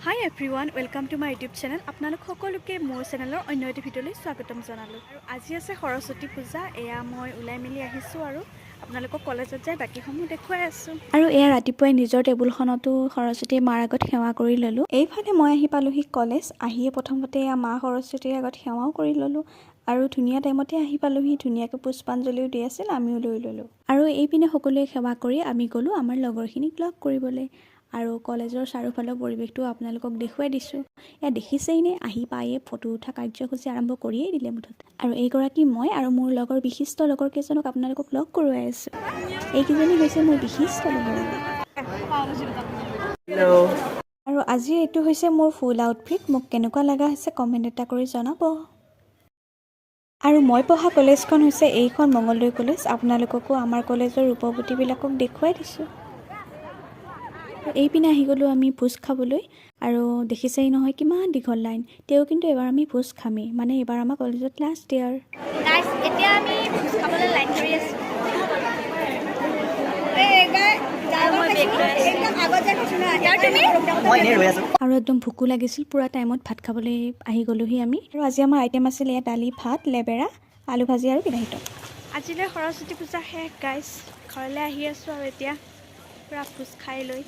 high everyone welcome to my YouTube channel আপোনালোক সকলোকে মোৰ চেনেলৰ অন্য এটা ভিডিঅ'লৈ স্বাগতম জনালোঁ আৰু আজি আছে সৰস্বতী পূজা এয়া মই ওলাই মেলি আহিছোঁ আৰু আপোনালোকক কলেজত যাই বাকীসমূহ দেখুৱাই আছোঁ আৰু এয়া ৰাতিপুৱাই নিজৰ টেবুলখনতো সৰস্বতী মাৰ আগত সেৱা কৰি ল'লোঁ এইফালে মই আহি পালোহি কলেজ আহিয়ে প্ৰথমতে এয়া মা সৰস্বতীৰ আগত সেৱাও কৰি ল'লোঁ আৰু ধুনীয়া টাইমতে আহি পালোহি ধুনীয়াকৈ পুষ্পাঞ্জলিও দি আছিল আমিও লৈ ল'লোঁ আৰু এইপিনে সকলোৱে সেৱা কৰি আমি গ'লোঁ আমাৰ লগৰখিনিক লগ কৰিবলৈ আৰু কলেজৰ চাৰিওফালৰ পৰিৱেশটো আপোনালোকক দেখুৱাই দিছোঁ এয়া দেখিছেই নে আহি পায়ে ফটো উঠা কাৰ্যসূচী আৰম্ভ কৰিয়েই দিলে মুঠতে আৰু এইগৰাকী মই আৰু মোৰ লগৰ বিশিষ্ট লগৰ কেইজনক আপোনালোকক লগ কৰোৱাই আছোঁ এইকেইজনী হৈছে মোৰ বিশিষ্ট লগৰ আৰু আজি এইটো হৈছে মোৰ ফুল আউটফিট মোক কেনেকুৱা লগা হৈছে কমেণ্ট এটা কৰি জনাব আৰু মই পঢ়া কলেজখন হৈছে এইখন মঙলদৈ কলেজ আপোনালোককো আমাৰ কলেজৰ ৰূপৱতীবিলাকক দেখুৱাই দিছোঁ এইপিনে আহি গ'লোঁ আমি ভোজ খাবলৈ আৰু দেখিছেই নহয় কিমান দীঘল লাইন তেওঁ কিন্তু এবাৰ আমি ভোজ খামেই মানে এবাৰ আমাৰ কলেজত লাষ্ট ইয়াৰ এতিয়া আমি ভোজ খাবলৈ লাইন ধৰি আছোঁ আৰু একদম ভোকো লাগিছিল পূৰা টাইমত ভাত খাবলৈ আহি গ'লোহি আমি আৰু আজি আমাৰ আইটেম আছিল ইয়াত দালি ভাত লেবেৰা আলু ভাজি আৰু বিলাহী টক আজিলৈ সৰস্বতী পূজা শেষ গাইজ ঘৰলৈ আহি আছোঁ আৰু এতিয়া পূৰা ভোজ খাই লৈ